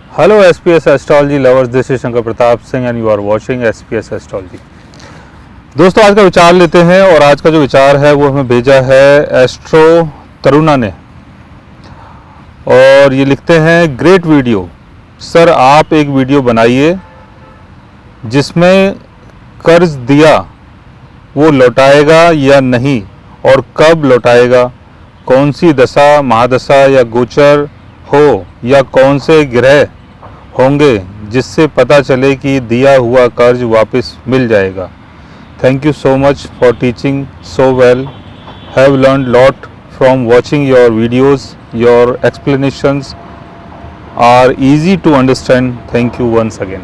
Hello SPS astrology lovers, this is Shankar Pratap Singh and you are watching SPS astrology. दोस्तों, आज का विचार लेते हैं और आज का जो विचार है वो हमें भेजा है एस्ट्रो तरुणा ने और ये लिखते हैं, ग्रेट वीडियो सर, आप एक वीडियो बनाइए जिसमें कर्ज दिया वो लौटाएगा या नहीं और कब लौटाएगा, कौन सी दशा महादशा या गोचर हो या कौन से ग्रह होंगे जिससे पता चले कि दिया हुआ कर्ज वापस मिल जाएगा। Thank you so much for teaching so well, have learn lot from watching your videos, your explanations are easy to understand, thank you once again.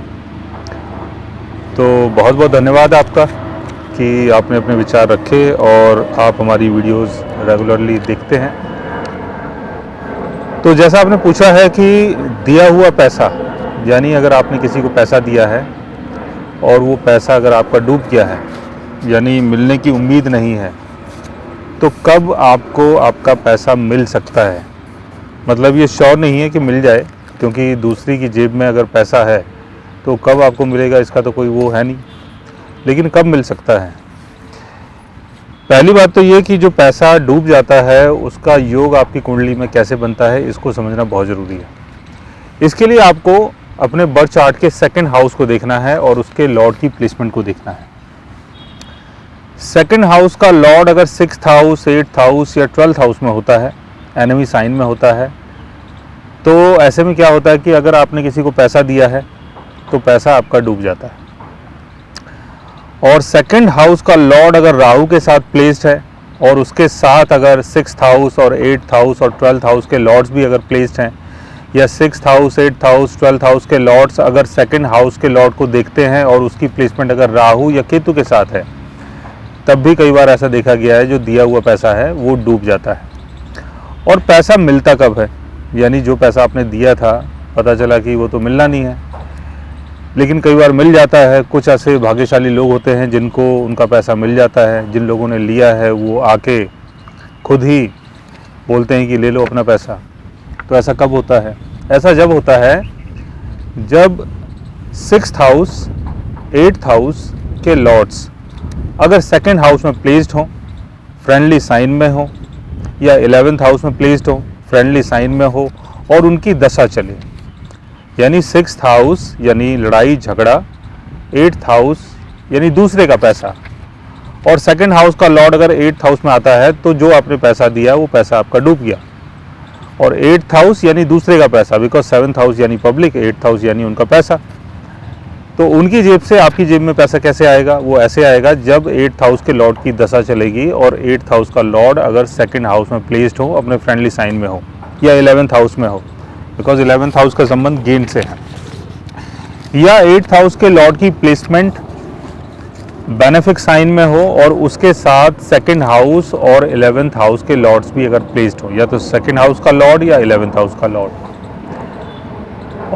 तो बहुत बहुत धन्यवाद आपका कि आपने अपने विचार रखे और आप हमारी वीडियोज़ रेगुलरली देखते हैं। तो जैसा आपने पूछा है कि दिया हुआ पैसा, यानी अगर आपने किसी को पैसा दिया है और वो पैसा अगर आपका डूब गया है, यानी मिलने की उम्मीद नहीं है, तो कब आपको आपका पैसा मिल सकता है। मतलब ये श्योर नहीं है कि मिल जाए, क्योंकि दूसरी की जेब में अगर पैसा है तो कब आपको मिलेगा इसका तो कोई वो है नहीं, लेकिन कब मिल सकता है। पहली बात तो ये कि जो पैसा डूब जाता है उसका योग आपकी कुंडली में कैसे बनता है, इसको समझना बहुत ज़रूरी है। इसके लिए आपको अपने बर्थ चार्ट के सेकंड हाउस को देखना है और उसके लॉर्ड की प्लेसमेंट को देखना है। सेकंड हाउस का लॉर्ड अगर 6th हाउस, 8th हाउस या 12th हाउस में होता है, एनिमी साइन में होता है, तो ऐसे में क्या होता है कि अगर आपने किसी को पैसा दिया है तो पैसा आपका डूब जाता है। और सेकंड हाउस का लॉर्ड अगर राहु के साथ प्लेस्ड है और उसके साथ अगर 6th हाउस और 8th हाउस और 12th हाउस के लॉर्ड्स भी अगर प्लेस्ड हैं, या 6th house, 8th house, 12th house के लॉर्ड्स अगर सेकंड हाउस के लॉर्ड को देखते हैं और उसकी प्लेसमेंट अगर राहु या केतु के साथ है, तब भी कई बार ऐसा देखा गया है जो दिया हुआ पैसा है वो डूब जाता है। और पैसा मिलता कब है, यानी जो पैसा आपने दिया था पता चला कि वो तो मिलना नहीं है, लेकिन कई बार मिल जाता है। कुछ ऐसे भाग्यशाली लोग होते हैं जिनको उनका पैसा मिल जाता है। जिन लोगों ने लिया है वो आके खुद ही बोलते हैं कि ले लो अपना पैसा। तो ऐसा कब होता है? ऐसा जब होता है जब 6th हाउस, 8th हाउस के लॉर्ड्स अगर सेकंड हाउस में प्लेस्ड हो, फ्रेंडली साइन में हो, या 11th हाउस में प्लेस्ड हो, फ्रेंडली साइन में हो और उनकी दशा चले, यानी 6th हाउस यानी लड़ाई झगड़ा, 8th हाउस यानी दूसरे का पैसा, और सेकंड हाउस का लॉर्ड अगर 8th हाउस में आता है तो जो आपने पैसा दिया वो पैसा आपका डूब गया। और 8th हाउस यानी दूसरे का पैसा, बिकॉज 7th हाउस यानी पब्लिक, 8th हाउस यानी उनका पैसा। तो उनकी जेब से आपकी जेब में पैसा कैसे आएगा? वो ऐसे आएगा जब 8th हाउस के लॉर्ड की दशा चलेगी और 8th हाउस का लॉर्ड अगर सेकंड हाउस में प्लेस्ड हो, अपने फ्रेंडली साइन में हो, या 11th हाउस में हो, बिकॉज 11th हाउस का संबंध गेन से है, या 8th हाउस के लॉर्ड की प्लेसमेंट बेनेफिक साइन में हो और उसके साथ सेकंड हाउस और 11th हाउस के लॉर्ड्स भी अगर प्लेस्ड हो, या तो सेकंड हाउस का लॉर्ड या 11th हाउस का लॉर्ड।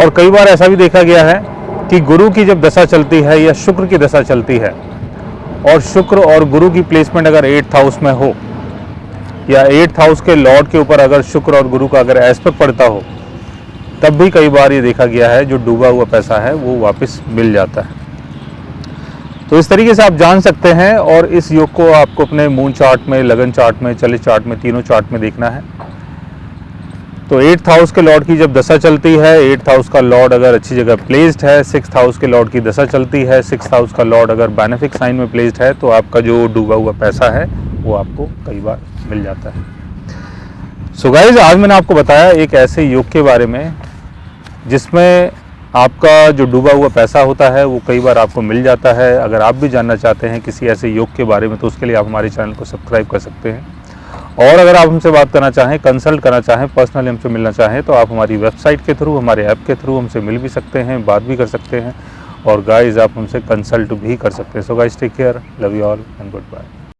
और कई बार ऐसा भी देखा गया है कि गुरु की जब दशा चलती है या शुक्र की दशा चलती है और शुक्र और गुरु की प्लेसमेंट अगर 8th हाउस में हो, या 8th हाउस के लॉर्ड के ऊपर अगर शुक्र और गुरु का अगर एस्पेक्ट पड़ता हो, तब भी कई बार ये देखा गया है जो डूबा हुआ पैसा है वो वापस मिल जाता है। तो इस तरीके से आप जान सकते हैं। और इस योग को आपको अपने मून चार्ट में, लगन चार्ट में, चलित चार्ट में, तीनों चार्ट में देखना है। तो 8th हाउस के लॉर्ड की जब दशा चलती है, 8th हाउस का लॉर्ड अगर अच्छी जगह प्लेस्ड है, 6th हाउस के लॉर्ड की दशा चलती है, 6th हाउस का लॉर्ड अगर बेनेफिक साइन में प्लेस्ड है, तो आपका जो डूबा हुआ पैसा है वो आपको कई बार मिल जाता है। सो गाइज, आज मैंने आपको बताया एक ऐसे योग के बारे में जिसमें आपका जो डूबा हुआ पैसा होता है वो कई बार आपको मिल जाता है। अगर आप भी जानना चाहते हैं किसी ऐसे योग के बारे में तो उसके लिए आप हमारे चैनल को सब्सक्राइब कर सकते हैं। और अगर आप हमसे बात करना चाहें, कंसल्ट करना चाहें, पर्सनली हमसे मिलना चाहें, तो आप हमारी वेबसाइट के थ्रू, हमारे ऐप के थ्रू हमसे मिल भी सकते हैं, बात भी कर सकते हैं, और गाइज आप हमसे कंसल्ट भी कर सकते हैं। So guys, take care, love you all and good bye.